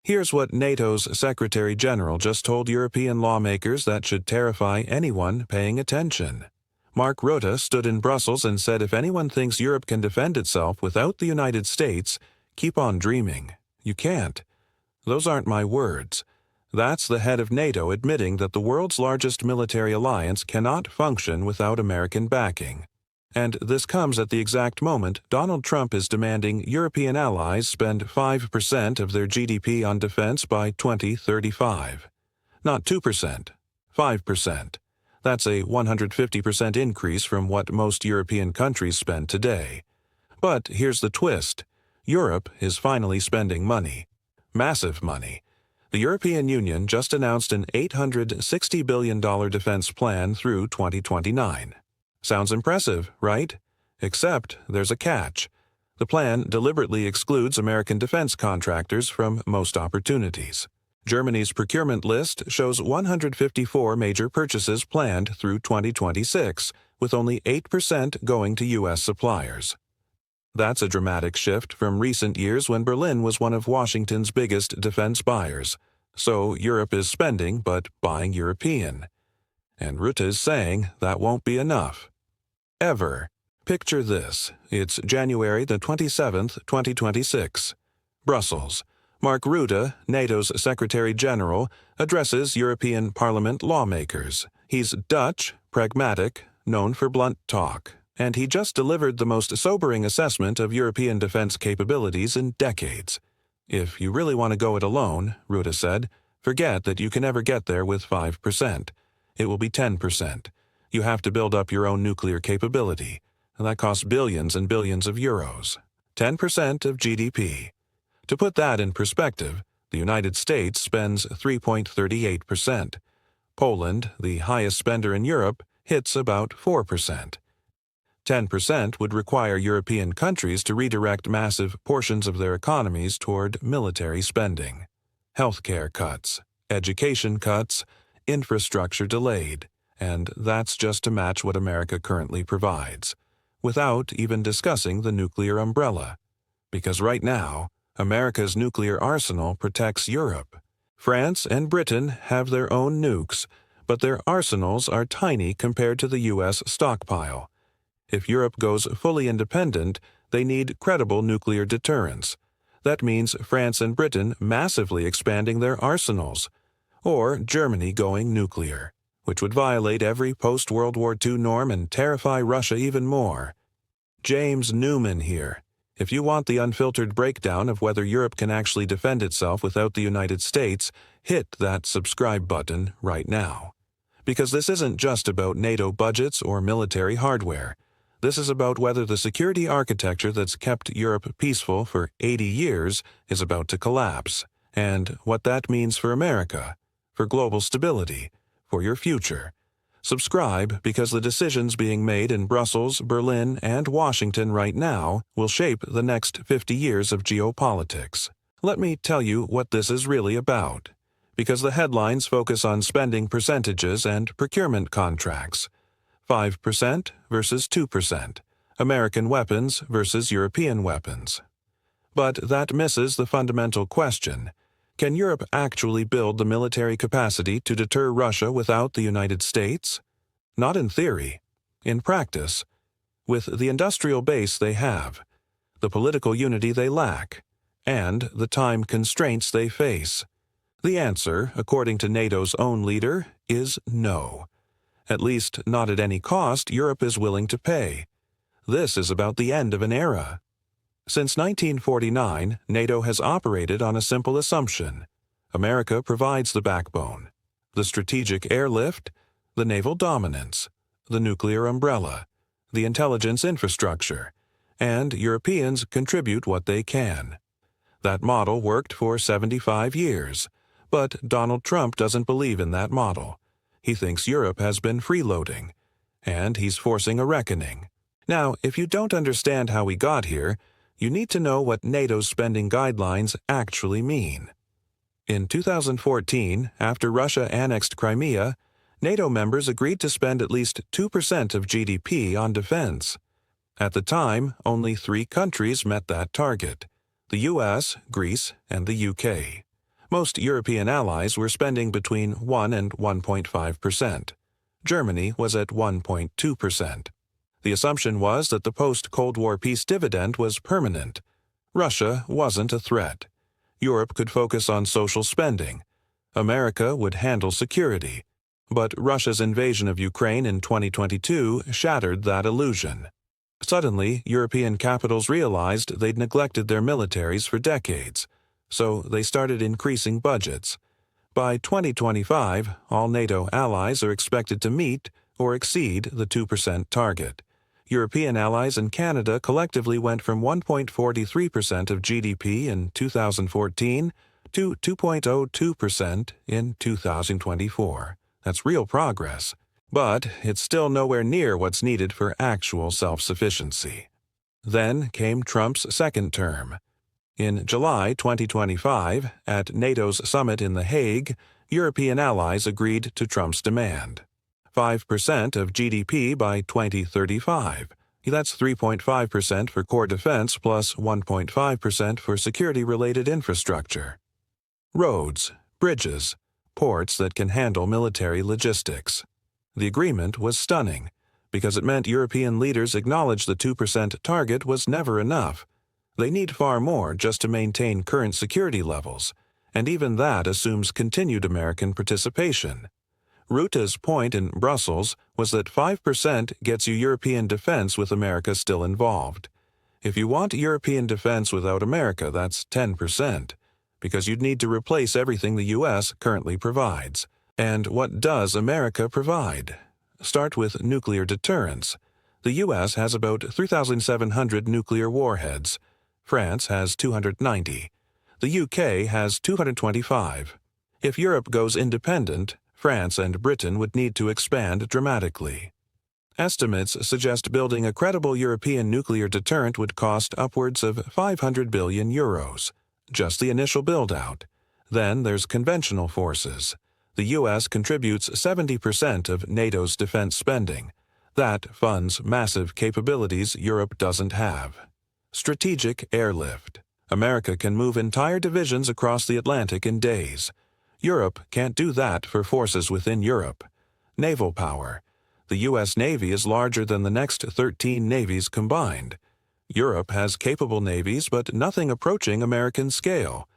Here's what NATO's Secretary General just told European lawmakers that should terrify anyone paying attention. Mark Rutte stood in Brussels and said if anyone thinks Europe can defend itself without the United States, keep on dreaming. You can't. Those aren't my words. That's the head of NATO admitting that the world's largest military alliance cannot function without American backing. And this comes at the exact moment Donald Trump is demanding European allies spend 5% of their GDP on defense by 2035. Not 2%, 5%. That's a 150% increase from what most European countries spend today. But here's the twist. Europe is finally spending money. Massive money. The European Union just announced an $860 billion defense plan through 2029. Sounds impressive, right? Except there's a catch. The plan deliberately excludes American defense contractors from most opportunities. Germany's procurement list shows 154 major purchases planned through 2026, with only 8% going to U.S. suppliers. That's a dramatic shift from recent years when Berlin was one of Washington's biggest defense buyers. So Europe is spending, but buying European. And Rutte is saying that won't be enough. Ever. Picture this. It's January the 27th, 2026. Brussels. Mark Rutte, NATO's Secretary General, addresses European Parliament lawmakers. He's Dutch, pragmatic, known for blunt talk, and he just delivered the most sobering assessment of European defense capabilities in decades. If you really want to go it alone, Rutte said, forget that you can ever get there with 5%. It will be 10%. You have to build up your own nuclear capability. That costs billions and billions of euros. 10% of GDP. To put that in perspective, the United States spends 3.38%. Poland, the highest spender in Europe, hits about 4%. 10% would require European countries to redirect massive portions of their economies toward military spending. Healthcare cuts, education cuts, infrastructure delayed, and that's just to match what America currently provides, without even discussing the nuclear umbrella. Because right now, America's nuclear arsenal protects Europe. France and Britain have their own nukes, but their arsenals are tiny compared to the U.S. stockpile. If Europe goes fully independent, they need credible nuclear deterrence. That means France and Britain massively expanding their arsenals, or Germany going nuclear, which would violate every post-World War II norm and terrify Russia even more. James Newman here. If you want the unfiltered breakdown of whether Europe can actually defend itself without the United States, hit that subscribe button right now. Because this isn't just about NATO budgets or military hardware. This is about whether the security architecture that's kept Europe peaceful for 80 years is about to collapse, and what that means for America, for global stability, for your future. Subscribe because the decisions being made in Brussels, Berlin, and Washington right now will shape the next 50 years of geopolitics. Let me tell you what this is really about. Because the headlines focus on spending percentages and procurement contracts. 5% versus 2%. American weapons versus European weapons. But that misses the fundamental question. Can Europe actually build the military capacity to deter Russia without the United States? Not in theory. In practice. With the industrial base they have, the political unity they lack, and the time constraints they face. The answer, according to NATO's own leader, is no. At least not at any cost Europe is willing to pay. This is about the end of an era. Since 1949, NATO has operated on a simple assumption. America provides the backbone, the strategic airlift, the naval dominance, the nuclear umbrella, the intelligence infrastructure, and Europeans contribute what they can. That model worked for 75 years, but Donald Trump doesn't believe in that model. He thinks Europe has been freeloading, and he's forcing a reckoning. Now, if you don't understand how we got here, you need to know what NATO's spending guidelines actually mean. In 2014, after Russia annexed Crimea, NATO members agreed to spend at least 2% of GDP on defense. At the time, only 3 countries met that target: the US, Greece, and the UK. Most European allies were spending between 1 and 1.5%. Germany was at 1.2%. The assumption was that the post-Cold War peace dividend was permanent. Russia wasn't a threat. Europe could focus on social spending. America would handle security. But Russia's invasion of Ukraine in 2022 shattered that illusion. Suddenly, European capitals realized they'd neglected their militaries for decades, so they started increasing budgets. By 2025, all NATO allies are expected to meet or exceed the 2% target. European allies and Canada collectively went from 1.43% of GDP in 2014 to 2.02% in 2024. That's real progress. But it's still nowhere near what's needed for actual self-sufficiency. Then came Trump's second term. In July 2025, at NATO's summit in The Hague, European allies agreed to Trump's demand. 5% of GDP by 2035. That's 3.5% for core defense plus 1.5% for security-related infrastructure. Roads, bridges, ports that can handle military logistics. The agreement was stunning, because it meant European leaders acknowledged the 2% target was never enough. They need far more just to maintain current security levels, and even that assumes continued American participation. Rutte's point in Brussels was that 5% gets you European defense with America still involved. If you want European defense without America, that's 10%, because you'd need to replace everything the U.S. currently provides. And what does America provide? Start with nuclear deterrence. The U.S. has about 3,700 nuclear warheads. France has 290. The U.K. has 225. If Europe goes independent, France and Britain would need to expand dramatically. Estimates suggest building a credible European nuclear deterrent would cost upwards of 500 billion euros. Just the initial build-out. Then there's conventional forces. The U.S. contributes 70% of NATO's defense spending. That funds massive capabilities Europe doesn't have. Strategic airlift. America can move entire divisions across the Atlantic in days. Europe can't do that for forces within Europe. Naval power. The U.S. Navy is larger than the next 13 navies combined. Europe has capable navies, but nothing approaching American scale.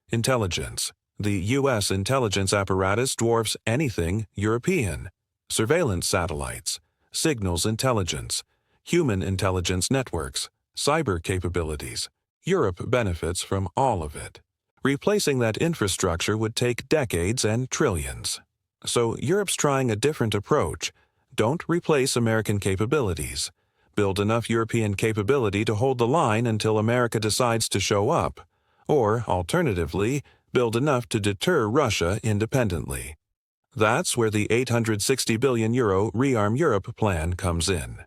Intelligence. The U.S. intelligence apparatus dwarfs anything European. Surveillance satellites, signals intelligence, human intelligence networks, cyber capabilities. Europe benefits from all of it. Replacing that infrastructure would take decades and trillions. So Europe's trying a different approach. Don't replace American capabilities. Build enough European capability to hold the line until America decides to show up. Or, alternatively, build enough to deter Russia independently. That's where the €860 billion Rearm Europe plan comes in.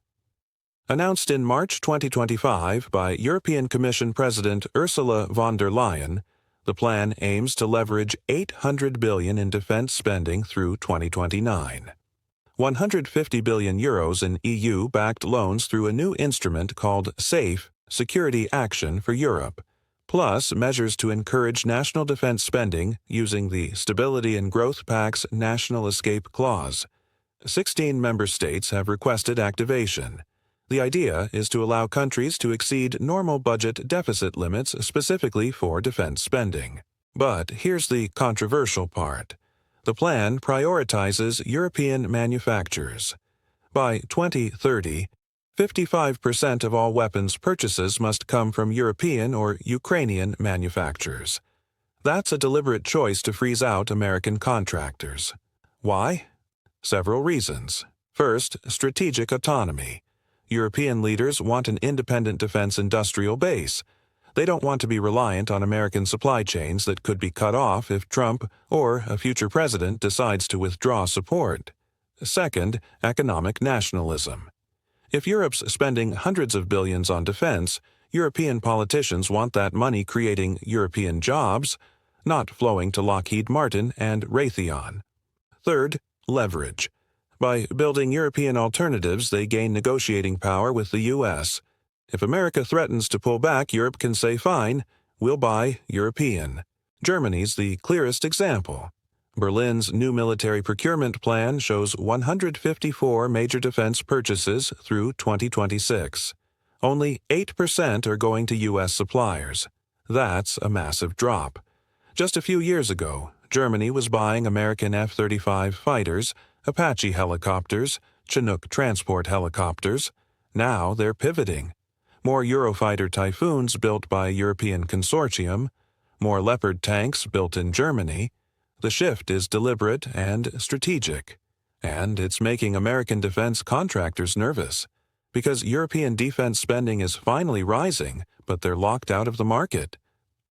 Announced in March 2025 by European Commission President Ursula von der Leyen, the plan aims to leverage €800 billion in defense spending through 2029. €150 billion in EU-backed loans through a new instrument called SAFE, Security Action for Europe, plus measures to encourage national defense spending using the Stability and Growth Pact's National Escape Clause. 16 member states have requested activation. The idea is to allow countries to exceed normal budget deficit limits specifically for defense spending. But here's the controversial part. The plan prioritizes European manufacturers. By 2030, 55% of all weapons purchases must come from European or Ukrainian manufacturers. That's a deliberate choice to freeze out American contractors. Why? Several reasons. First, strategic autonomy. European leaders want an independent defense industrial base. They don't want to be reliant on American supply chains that could be cut off if Trump or a future president decides to withdraw support. Second, economic nationalism. If Europe's spending hundreds of billions on defense, European politicians want that money creating European jobs, not flowing to Lockheed Martin and Raytheon. Third, leverage. By building European alternatives, they gain negotiating power with the U.S. If America threatens to pull back, Europe can say, fine, we'll buy European. Germany's the clearest example. Berlin's new military procurement plan shows 154 major defense purchases through 2026. Only 8% are going to U.S. suppliers. That's a massive drop. Just a few years ago, Germany was buying American F-35 fighters, Apache helicopters, Chinook transport helicopters. Now they're pivoting. More Eurofighter Typhoons built by a European consortium, more Leopard tanks built in Germany. The shift is deliberate and strategic, and it's making American defense contractors nervous, because European defense spending is finally rising, but they're locked out of the market.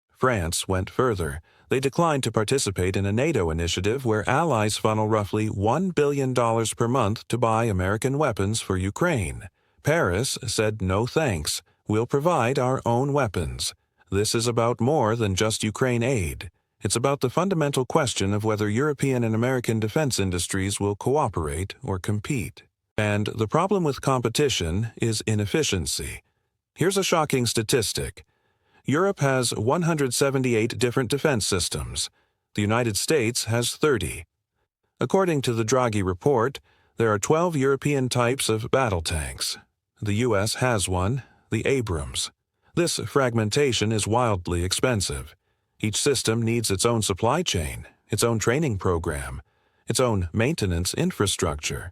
France went further. They declined to participate in a NATO initiative where allies funnel roughly $1 billion per month to buy American weapons for Ukraine. Paris said no thanks, we'll provide our own weapons. This is about more than just Ukraine aid. It's about the fundamental question of whether European and American defense industries will cooperate or compete. And the problem with competition is inefficiency. Here's a shocking statistic. Europe has 178 different defense systems. The United States has 30. According to the Draghi report, there are 12 European types of battle tanks. The U.S. has one, the Abrams. This fragmentation is wildly expensive. Each system needs its own supply chain, its own training program, its own maintenance infrastructure.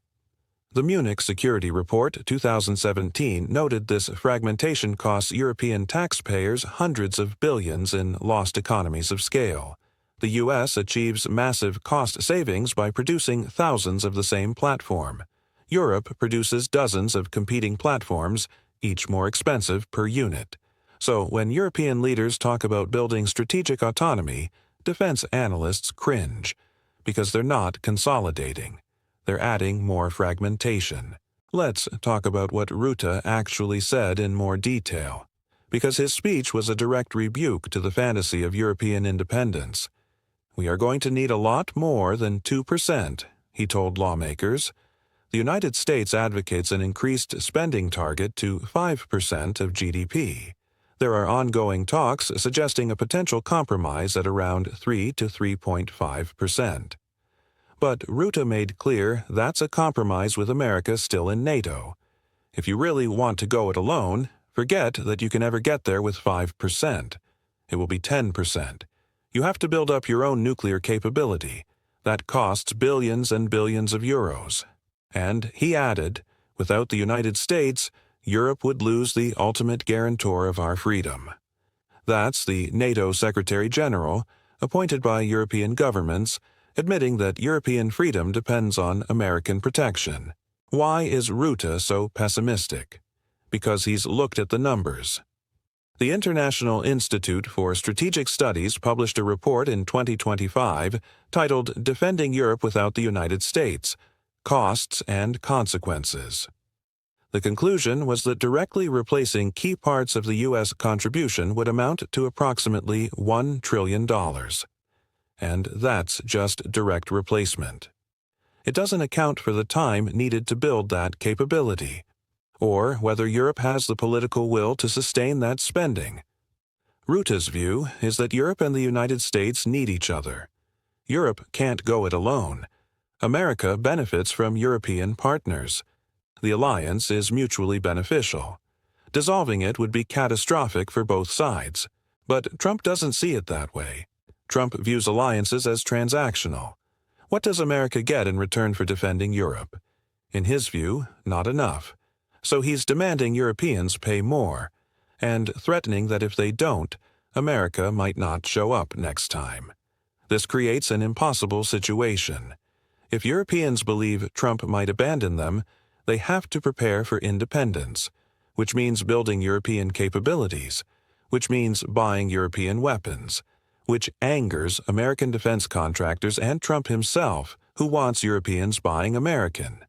The Munich Security Report 2017 noted this fragmentation costs European taxpayers hundreds of billions in lost economies of scale. The U.S. achieves massive cost savings by producing thousands of the same platform. Europe produces dozens of competing platforms, each more expensive per unit. So when European leaders talk about building strategic autonomy, defense analysts cringe, because they're not consolidating. They're adding more fragmentation. Let's talk about what Rutte actually said in more detail, because his speech was a direct rebuke to the fantasy of European independence. We are going to need a lot more than 2%, he told lawmakers. The United States advocates an increased spending target to 5% of GDP. There are ongoing talks suggesting a potential compromise at around 3 to 3.5%. But Rutte made clear that's a compromise with America still in NATO. If you really want to go it alone, forget that you can ever get there with 5%. It will be 10%. You have to build up your own nuclear capability. That costs billions and billions of euros. And he added, without the United States, Europe would lose the ultimate guarantor of our freedom. That's the NATO Secretary General, appointed by European governments, admitting that European freedom depends on American protection. Why is Rutte so pessimistic? Because he's looked at the numbers. The International Institute for Strategic Studies published a report in 2025 titled Defending Europe Without the United States: Costs and Consequences. The conclusion was that directly replacing key parts of the U.S. contribution would amount to approximately $1 trillion. And that's just direct replacement. It doesn't account for the time needed to build that capability, or whether Europe has the political will to sustain that spending. Rutte's view is that Europe and the United States need each other. Europe can't go it alone. America benefits from European partners. The alliance is mutually beneficial. Dissolving it would be catastrophic for both sides. But Trump doesn't see it that way. Trump views alliances as transactional. What does America get in return for defending Europe? In his view, not enough. So he's demanding Europeans pay more, and threatening that if they don't, America might not show up next time. This creates an impossible situation. If Europeans believe Trump might abandon them, they have to prepare for independence, which means building European capabilities, which means buying European weapons, which angers American defense contractors and Trump himself, who wants Europeans buying American.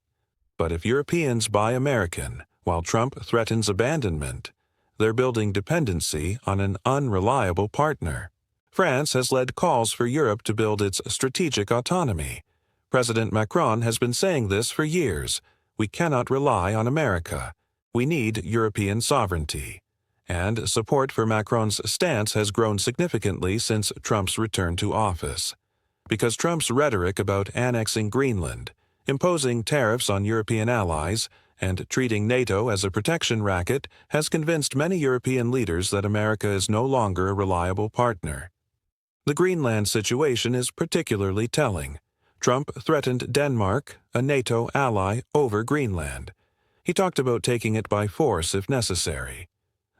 But if Europeans buy American, while Trump threatens abandonment, they're building dependency on an unreliable partner. France has led calls for Europe to build its strategic autonomy. President Macron has been saying this for years. We cannot rely on America. We need European sovereignty. and support for Macron's stance has grown significantly since Trump's return to office. Because Trump's rhetoric about annexing Greenland, imposing tariffs on European allies, and treating NATO as a protection racket has convinced many European leaders that America is no longer a reliable partner. The Greenland situation is particularly telling. Trump threatened Denmark, a NATO ally, over Greenland. He talked about taking it by force if necessary.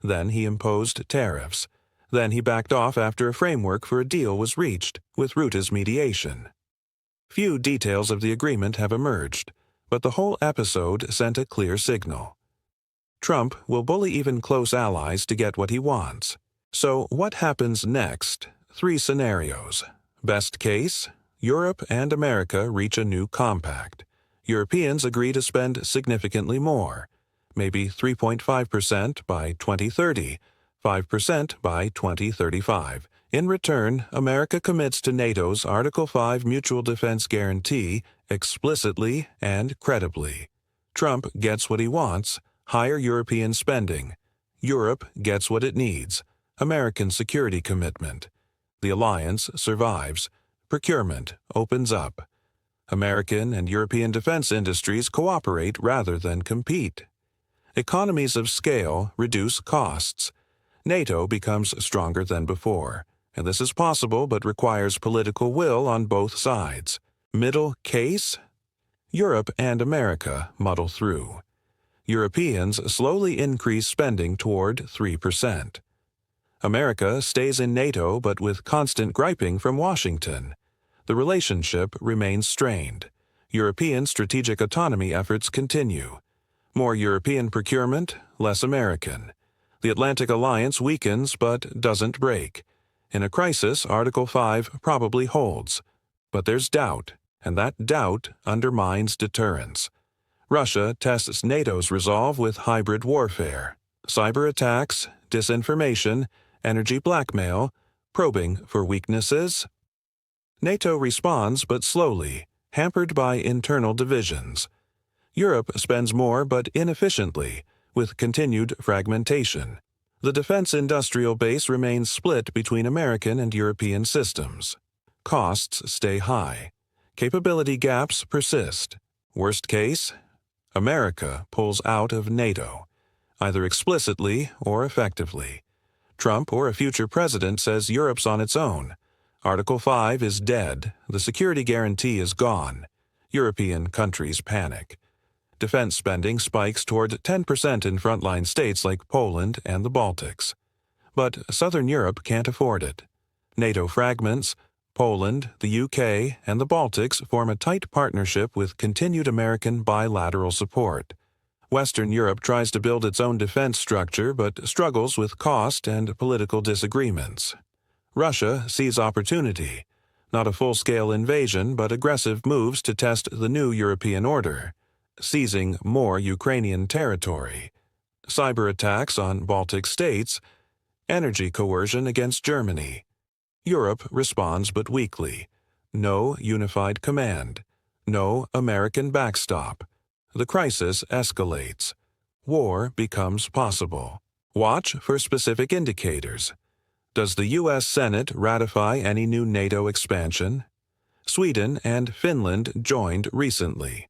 Then he imposed tariffs. Then he backed off after a framework for a deal was reached, with Rutte's mediation. Few details of the agreement have emerged, but the whole episode sent a clear signal. Trump will bully even close allies to get what he wants. So what happens next? 3 scenarios. Best case, Europe and America reach a new compact. Europeans agree to spend significantly more, maybe 3.5% by 2030, 5% by 2035. In return, America commits to NATO's Article 5 Mutual Defense Guarantee explicitly and credibly. Trump gets what he wants, higher European spending. Europe gets what it needs, American security commitment. The alliance survives. Procurement opens up. American and European defense industries cooperate rather than compete. Economies of scale reduce costs. NATO becomes stronger than before, and this is possible but requires political will on both sides. Middle case? Europe and America muddle through. Europeans slowly increase spending toward 3%. America stays in NATO but with constant griping from Washington. The relationship remains strained. European strategic autonomy efforts continue. More European procurement, less American. The Atlantic Alliance weakens but doesn't break. In a crisis, Article 5 probably holds. But there's doubt, and that doubt undermines deterrence. Russia tests NATO's resolve with hybrid warfare, cyber attacks, disinformation, energy blackmail, probing for weaknesses. NATO responds but slowly, hampered by internal divisions. Europe spends more but inefficiently, with continued fragmentation. The defense industrial base remains split between American and European systems. Costs stay high. Capability gaps persist. Worst case, America pulls out of NATO, either explicitly or effectively. Trump or a future president says Europe's on its own. Article 5 is dead. The security guarantee is gone. European countries panic. Defense spending spikes toward 10% in frontline states like Poland and the Baltics. But Southern Europe can't afford it. NATO fragments. Poland, the UK, and the Baltics form a tight partnership with continued American bilateral support. Western Europe tries to build its own defense structure but struggles with cost and political disagreements. Russia sees opportunity, not a full-scale invasion but aggressive moves to test the new European order, seizing more Ukrainian territory, cyber attacks on Baltic states, energy coercion against Germany. Europe responds but weakly. No unified command. No American backstop. The crisis escalates. War becomes possible. Watch for specific indicators. Does the U.S. Senate ratify any new NATO expansion? Sweden and Finland joined recently.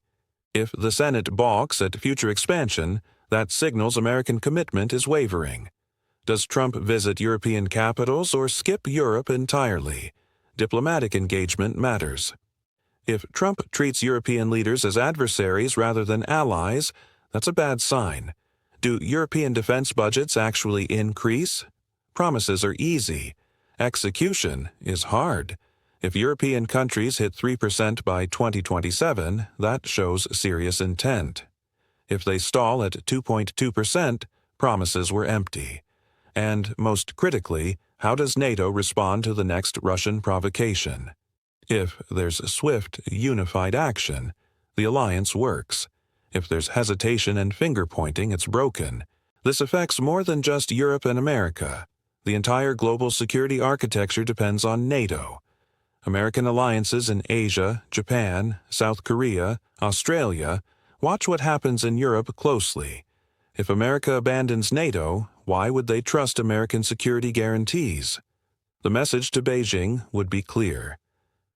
If the Senate balks at future expansion, that signals American commitment is wavering. Does Trump visit European capitals or skip Europe entirely? Diplomatic engagement matters. If Trump treats European leaders as adversaries rather than allies, that's a bad sign. Do European defense budgets actually increase? Promises are easy. Execution is hard. If European countries hit 3% by 2027, that shows serious intent. If they stall at 2.2%, promises were empty. And, most critically, how does NATO respond to the next Russian provocation? If there's swift, unified action, the alliance works. If there's hesitation and finger-pointing, it's broken. This affects more than just Europe and America. The entire global security architecture depends on NATO. American alliances in Asia, Japan, South Korea, Australia. Watch what happens in Europe closely. If America abandons NATO, why would they trust American security guarantees? The message to Beijing would be clear.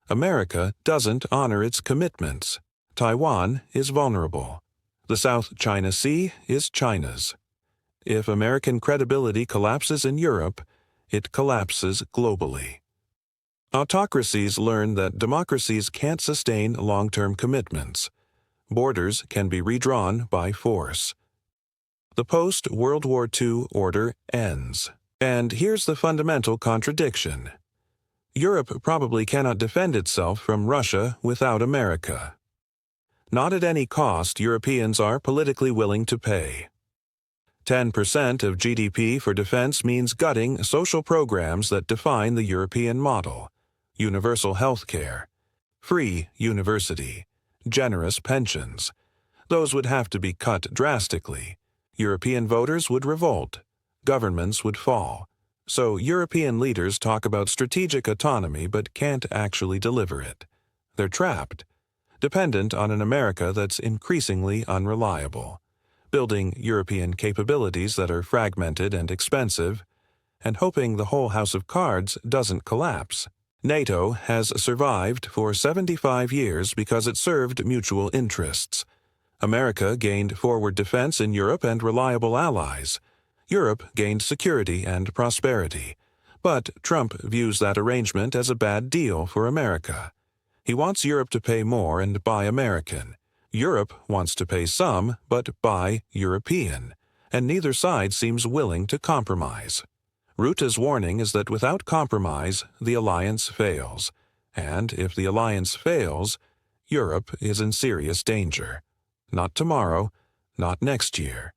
America doesn't honor its commitments. Taiwan is vulnerable. The South China Sea is China's. If American credibility collapses in Europe, it collapses globally. Autocracies learn that democracies can't sustain long-term commitments. Borders can be redrawn by force. The post-World War II order ends. And here's the fundamental contradiction. Europe probably cannot defend itself from Russia without America. Not at any cost Europeans are politically willing to pay. 10% of GDP for defense means gutting social programs that define the European model. Universal health care, free university, generous pensions. Those would have to be cut drastically. European voters would revolt. Governments would fall. So European leaders talk about strategic autonomy but can't actually deliver it. They're trapped, dependent on an America that's increasingly unreliable, building European capabilities that are fragmented and expensive, and hoping the whole house of cards doesn't collapse. NATO has survived for 75 years because it served mutual interests. America gained forward defense in Europe and reliable allies. Europe gained security and prosperity. But Trump views that arrangement as a bad deal for America. He wants Europe to pay more and buy American. Europe wants to pay some, but buy European. And neither side seems willing to compromise. Rutte's warning is that without compromise, the alliance fails. And if the alliance fails, Europe is in serious danger. Not tomorrow, not next year,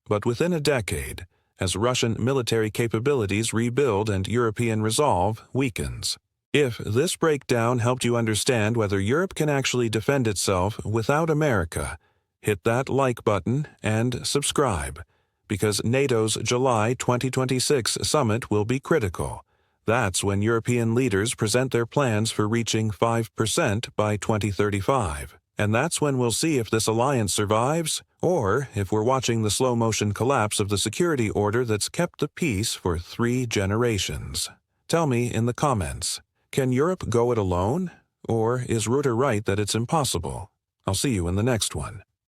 but within a decade, as Russian military capabilities rebuild and European resolve weakens. If this breakdown helped you understand whether Europe can actually defend itself without America, hit that like button and subscribe, because NATO's July 2026 summit will be critical. That's when European leaders present their plans for reaching 5% by 2035. And that's when we'll see if this alliance survives, or if we're watching the slow-motion collapse of the security order that's kept the peace for 3 generations. Tell me in the comments, can Europe go it alone? Or is Rutte right that it's impossible? I'll see you in the next one.